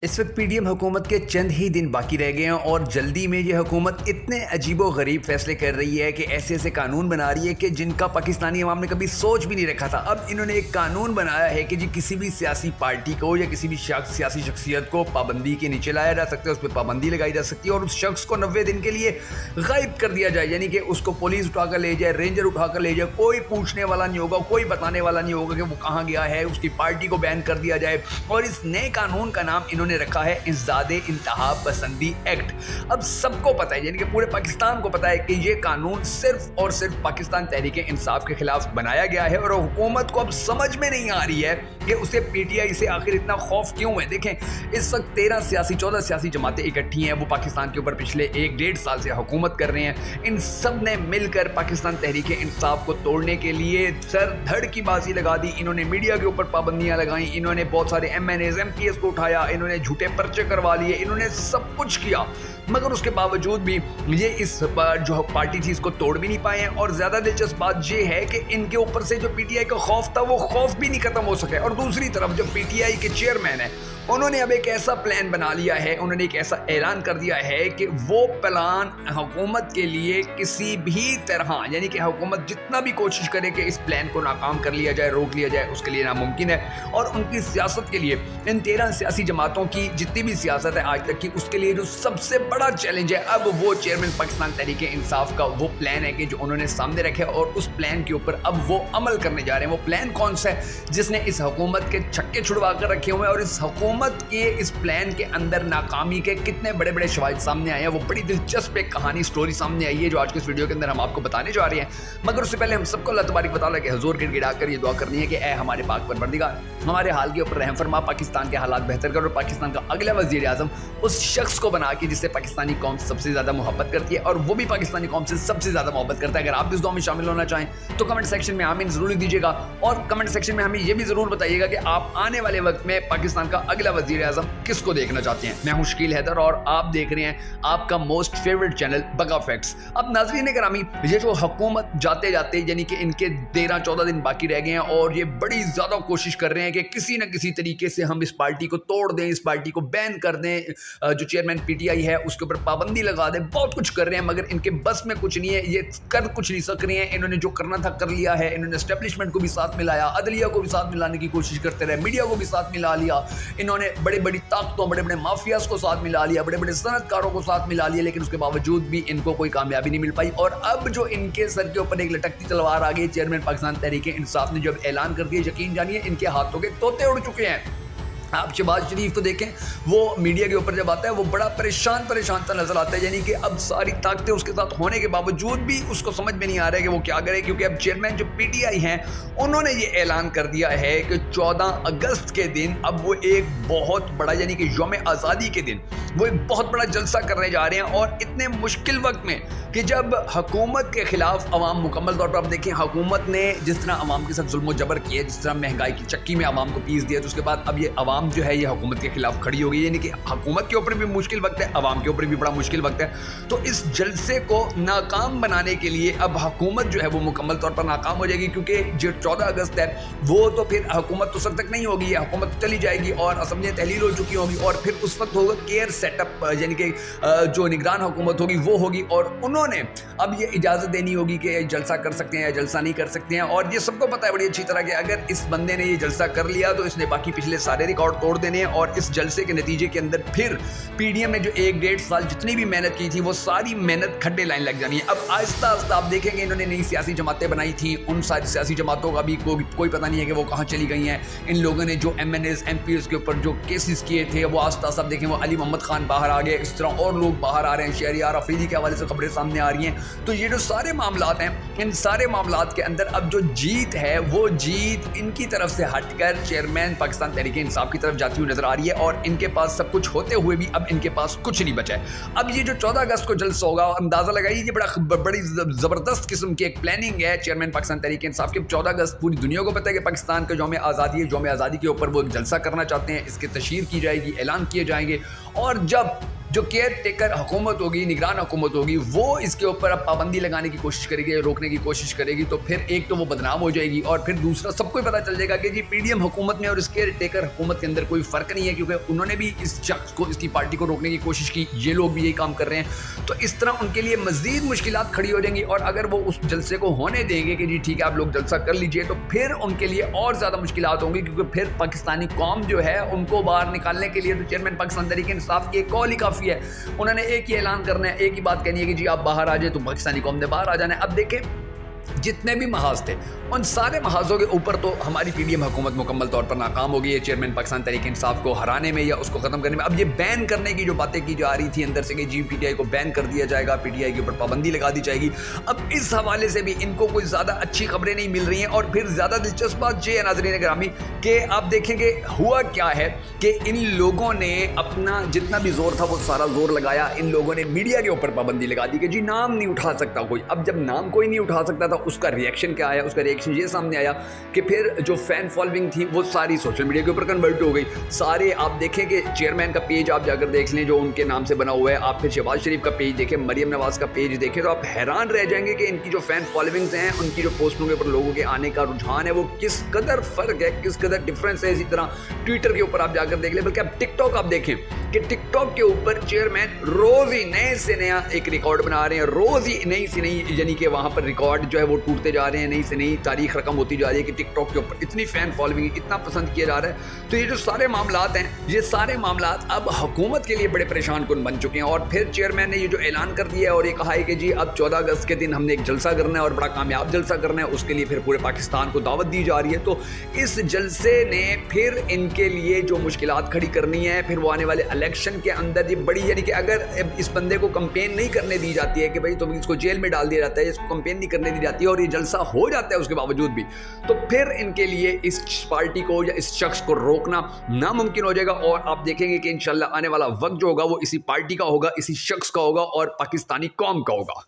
इस वक्त पीडीएम हुकूमत के चंद ही दिन बाकी रह गए हैं और जल्दी में ये हुकूमत इतने अजीबो गरीब फैसले कर रही है कि ऐसे ऐसे कानून बना रही है कि जिनका पाकिस्तानी अवाम ने कभी सोच भी नहीं रखा था। अब इन्होंने एक कानून बनाया है कि जी किसी भी सियासी पार्टी को या किसी भी सियासी शख्सियत को पाबंदी के नीचे लाया जा सकता है, उस पर पाबंदी लगाई जा सकती है और उस शख्स को 90 दिन के लिए गायब कर दिया जाए, यानी कि उसको पुलिस उठाकर ले जाए, रेंजर उठाकर ले जाए, कोई पूछने वाला नहीं होगा, कोई बताने वाला नहीं होगा कि वो कहाँ गया है, उसकी पार्टी को बैन कर दिया जाए। और इस नए कानून का नाम इन्होंने रखा है इंसदादे इंतहा पसंदी एक्ट। अब सबको पता है, यानी कि पूरे पाकिस्तान को पता है कि ये कानून सिर्फ और सिर्फ पाकिस्तान तहरीक इंसाफ के खिलाफ बनाया गया है और हुकूमत को अब समझ में नहीं आ रही है कि उसे पीटीआई से आखिर इतना खौफ क्यों है। देखें, इस वक्त 14 सियासी जमातें इकट्ठी हैं, वो पाकिस्तान के ऊपर पिछले 1-1.5 साल से हुकूमत कर रहे हैं। इन सब ने मिलकर पाकिस्तान तहरीक इंसाफ को तोड़ने के लिए सर धड़ की बाजी लगा दी। इन्होंने मीडिया के ऊपर पाबंदियां लगाई, इन्होंने बहुत सारे MNAs MPs को उठाया, इन्होंने झूठे पर्चे करवा लिए, इन्होंने सब कुछ किया, मगर उसके बावजूद भी ये इस जो पार्टी थी इसको तोड़ भी नहीं पाए हैं। और ज़्यादा दिलचस्प बात ये है कि इनके ऊपर से जो पीटीआई का खौफ था वो खौफ भी नहीं खत्म हो सका। और दूसरी तरफ जो पीटीआई के चेयरमैन है उन्होंने अब एक ऐसा प्लान बना लिया है, उन्होंने एक ऐसा ऐलान कर दिया है कि वो प्लान हुकूमत के लिए किसी भी तरह, यानी कि हुकूमत जितना भी कोशिश करे कि इस प्लान को नाकाम कर लिया जाए, रोक लिया जाए, उसके लिए नामुमकिन है। और उनकी सियासत के लिए, इन 13 सियासी जमातों की जितनी भी सियासत है आज तक की, उसके लिए जो सबसे बड़ा चैलेंज है अब वो चेयरमैन पाकिस्तान तहरीक इंसाफ का वो प्लान है कि जो उन्होंने सामने रखे और उस प्लान के ऊपर अब वो अमल करने जा रहे हैं। वो प्लान कौन सा है जिसने इस हुकूमत के छक्के छुड़वा कर रखे हुए हैं और इस हुकूमत के इस प्लान के अंदर नाकामी के कितने बड़े बड़े शवाहिद सामने आए हैं। वो बड़ी दिलचस्प एक कहानी स्टोरी सामने आई है जो आज के इस वीडियो के अंदर हम आपको बताने जा रहे हैं। मगर उससे पहले हम सबको अल्लाह तबारक व तआला के हुजूर गिड़गिड़ा कर ये दुआ करनी है कि ऐ हमारे पाक परवरदिगार, हमारे हाल के ऊपर रहम फरमा, पाकिस्तान के हालात बेहतर कर और पाकिस्तान का अगला वज़ीर आज़म उस शख्स को बना के जिससे पाकिस्तानी कौम सबसे ज़्यादा मोहब्बत करती है और वो भी पाकिस्तानी कौम से सबसे ज़्यादा मोहब्बत करता है। अगर आप भी इस दुआ में शामिल होना चाहें तो कमेंट सेक्शन में आमीन ज़रूर दीजिएगा और कमेंट सेक्शन में हमें ये भी ज़रूर बताइएगा कि आप आने वाले वक्त में पाकिस्तान का अगला वज़ीर आज़म किसको देखना चाहते हैं। मैं हूं शकील हैदर और आप देख रहे हैं आपका मोस्ट फेवरेट चैनल बगा फैक्ट्स। अब नाज़रीन करामी, ये जो हुकूमत जाते जाते यानी कि इनके 13-14 दिन बाकी रह गए हैं और ये बड़ी ज़्यादा कोशिश कर रहे हैं कि किसी न किसी तरीके से हम इस पार्टी को तोड़ दें, इस पार्टी को बैन कर दें, जो चेयरमैन पीटीआई है उसके ऊपर पाबंदी लगा दें। बहुत कुछ कर रहे हैं मगर इनके बस में कुछ नहीं है, ये कर कुछ नहीं सक रहे हैं। इन्होंने जो करना था कर लिया है, इन्होंने एस्टेब्लिशमेंट को भी साथ मिलाया, अदलिया को भी साथ मिलाने की कोशिश करते रहे, मीडिया को भी साथ मिला लिया, इन्होंने बड़ी बड़ी ताकतों, बड़े बड़े माफियाज को साथ मिला लिया, बड़े बड़े सनतकारों को साथ मिला लिया, लेकिन उसके बावजूद भी इनको कोई कामयाबी नहीं मिल पाई। और अब जो इनके सर के ऊपर एक लटकती तलवार आ गई, चेयरमैन पाकिस्तान तहरीक इंसाफ ने जब ऐलान कर दिया, यकीन जानिए इनके हाथों के तोते उड़ चुके हैं। आप शहबाज शरीफ को देखें, वो मीडिया के ऊपर जब आता है वो बड़ा परेशान सा नजर आता है, यानी कि अब सारी ताकतें उसके साथ होने के बावजूद भी उसको समझ में नहीं आ रहा है कि वो क्या करे, क्योंकि अब चेयरमैन जो पीटीआई हैं उन्होंने ये ऐलान कर दिया है कि 14 अगस्त के दिन अब वो एक बहुत बड़ा, यानी कि यौम आज़ादी के दिन वो एक बहुत बड़ा जलसा करने जा रहे हैं। और इतने मुश्किल वक्त में कि जब हुकूमत के खिलाफ अवाम मुकम्मल तौर पर, आप देखें हुकूमत ने जिस तरह अवाम के साथ जुल्म जबर किया, जिस तरह महंगाई की चक्की में अवाम को पीस दिया, तो उसके बाद अब ये अवाम जो है ये हुकूमत के खिलाफ खड़ी हो गई, यानी कि हुकूमत के ऊपर भी मुश्किल वक्त है, अवाम के ऊपर भी बड़ा मुश्किल वक्त है। तो इस जलसे को नाकाम बनाने के लिए अब हुकूमत जो है वो मुकम्मल तौर पर नाकाम हो जाएगी, क्योंकि जो 14 अगस्त है वो तो फिर हुकूमत तो सख्त तक नहीं होगी, हुकूमत चली जाएगी और असम्बलियाँ तहलील हो चुकी होंगी और फिर उस वक्त होगा केयर सेटअप, यानी कि जो निगरान हुकूमत होगी वो होगी और उन्होंने अब ये इजाज़त देनी होगी कि जलसा कर सकते हैं या जलसा नहीं कर सकते हैं। और ये सबको पता है बड़ी अच्छी तरह कि अगर इस बंदे ने ये जलसा कर लिया तो इसने बाकी पिछले सारे रिकॉर्ड तोड़ देने हैं और इस जलसे के नतीजे के अंदर फिर पीडीएम ने जो 1-1.5 साल जितनी भी मेहनत की थी वो सारी मेहनत खड्डे लाइन लग जानी है। अब आहिस्ता आहिस्ता आप देखेंगे इन्होंने नई सियासी जमातें बनाई थी, उन सारी सियासी जमातों का भी कोई पता नहीं है कि वो कहाँ चली गई हैं। इन लोगों ने जो MNAs MPs के ऊपर जो केसेस किए थे वो आहिस्ता आहिस्ता देखें वो अली मोहम्मद खान बाहर आ गए, इस तरह और लोग बाहर आ रहे हैं, शहरियार अफरीदी के हवाले से खबरें सामने आ रही हैं। तो ये जो सारे मामलात हैं, इन सारे मामलात के अंदर अब जो जीत है वो जीत इनकी तरफ से हटकर चेयरमैन पाकिस्तान तहरीक इंसाफ की तरफ जाती हुई नजर आ रही है और इनके पास सब कुछ होते हुए भी अब इनके पास कुछ नहीं बचा है। अब ये जो 14 अगस्त को जलसा होगा, अंदाजा लगाइए, ये बड़ी जबरदस्त किस्म की एक प्लानिंग है चेयरमैन पाकिस्तान तहरीक इंसाफ के। 14 अगस्त पूरी दुनिया को पता है कि पाकिस्तान का यौम आज़ादी है, यौम आज़ादी के ऊपर वो एक जलसा करना चाहते हैं, इसकी तशहीर की जाएगी, ऐलान किए जाएंगे और जब जो केयर टेकर हुकूमत होगी, निगरान हुकूमत होगी, वो इसके ऊपर अब पाबंदी लगाने की कोशिश करेगी, रोकने की कोशिश करेगी, तो फिर एक तो वो बदनाम हो जाएगी और फिर दूसरा सबको ही पता चल जाएगा कि जी पीडीएम हुकूमत में और इस केयर टेकर हुकूमत के अंदर कोई फ़र्क नहीं है, क्योंकि उन्होंने भी इस शख्स को, इसकी पार्टी को रोकने की कोशिश की, ये लोग भी यही काम कर रहे हैं। तो इस तरह उनके लिए मज़ीद मुश्किलात खड़ी हो जाएंगी और अगर वो उस जलसे को होने देंगे कि जी ठीक है आप लोग जलसा कर लीजिए, तो फिर उनके लिए और ज़्यादा मुश्किलात होंगी, क्योंकि फिर पाकिस्तानी कौम जो है उनको बाहर निकालने के लिए तो चेयरमैन पाकिस्तान तहरीक इंसाफ की एक कॉल ही काफ़ी है। उन्होंने एक ही ऐलान करना है, एक ही बात कहनी है कि जी आप बाहर आ जाए, तो पाकिस्तानी कौम ने बाहर आ जाना है। अब देखें जितने भी महाज थे उन सारे महाजों के ऊपर तो हमारी पीडीएम हुकूमत मुकम्मल तौर पर नाकाम हो गई है चेयरमैन पाकिस्तान तहरीक इंसाफ को हराने में या उसको ख़त्म करने में। अब ये बैन करने की जो बातें की जा रही थी अंदर से कि जी पीटीआई को बैन कर दिया जाएगा, पीटीआई के ऊपर पाबंदी लगा दी जाएगी, अब इस हवाले से भी इनको कोई ज़्यादा अच्छी खबरें नहीं मिल रही हैं। और फिर ज़्यादा दिलचस्प बात ये है नाज़रीन गिरामी कि आप देखेंगे हुआ क्या है कि इन लोगों ने अपना जितना भी जोर था वो सारा जोर लगाया, इन लोगों ने मीडिया के ऊपर पाबंदी लगा दी कि जी नाम नहीं उठा सकता कोई। अब जब नाम कोई नहीं उठा सकता था उसका रिएक्शन क्या आया? उसका रिएक्शन ये सामने आया कि फिर जो फैन फॉलोइंग थी वो सारी सोशल मीडिया के ऊपर कन्वर्ट हो गई। सारे आप देखें कि चेयरमैन का पेज आप जाकर देख लें जो उनके नाम से बना हुआ है, आप फिर शहबाज शरीफ का पेज देखें, मरियम नवाज का पेज देखें, तो आप हैरान रह जाएंगे कि इनकी जो फैन फॉलोइंग्स हैं, उनकी जो पोस्टों के ऊपर लोगों के आने का रुझान है वो किस कदर फ़र्क है, किस कदर डिफरेंस है। इसी तरह ट्विटर के ऊपर आप जाकर देख लें, बल्कि आप टिकटॉक आप देखें कि टिकटॉक के ऊपर चेयरमैन रोज़ ही नए से नया एक रिकॉर्ड बना रहे हैं, रोज़ ही नई से नई, यानी कि वहाँ पर रिकॉर्ड जो है वो टूटते जा रहे हैं, नई से नई तारीख रकम होती जा रही है कि टिकटॉक के ऊपर इतनी फ़ैन फॉलोइंग, इतना पसंद किया जा रहा है। तो ये जो सारे मामलात हैं, ये सारे मामलात अब हुकूमत के लिए बड़े परेशान कुन बन चुके हैं। और फिर चेयरमैन ने ये जो ऐलान कर दिया है और ये कहा है कि जी अब 14 अगस्त के दिन हमने एक जलसा करना है और बड़ा कामयाब जलसा करना है, उसके लिए फिर पूरे पाकिस्तान को दावत दी जा रही है। तो इस जलसे ने फिर इनके लिए जो मुश्किलात खड़ी करनी है, फिर वो आने वाले इलेक्शन के अंदर ये बड़ी, यानी कि अगर इस बंदे को कंपेन नहीं करने दी जाती है कि भाई तुम इसको जेल में डाल दिया जाता है, इसको कंपेन नहीं करने दी जाती है और ये जलसा हो जाता है उसके बावजूद भी, तो फिर इनके लिए इस पार्टी को या इस शख्स को रोकना नामुमकिन हो जाएगा। और आप देखेंगे कि इंशाल्लाह आने वाला वक्त जो होगा वो इसी पार्टी का होगा, इसी शख्स का होगा और पाकिस्तानी कौम का होगा।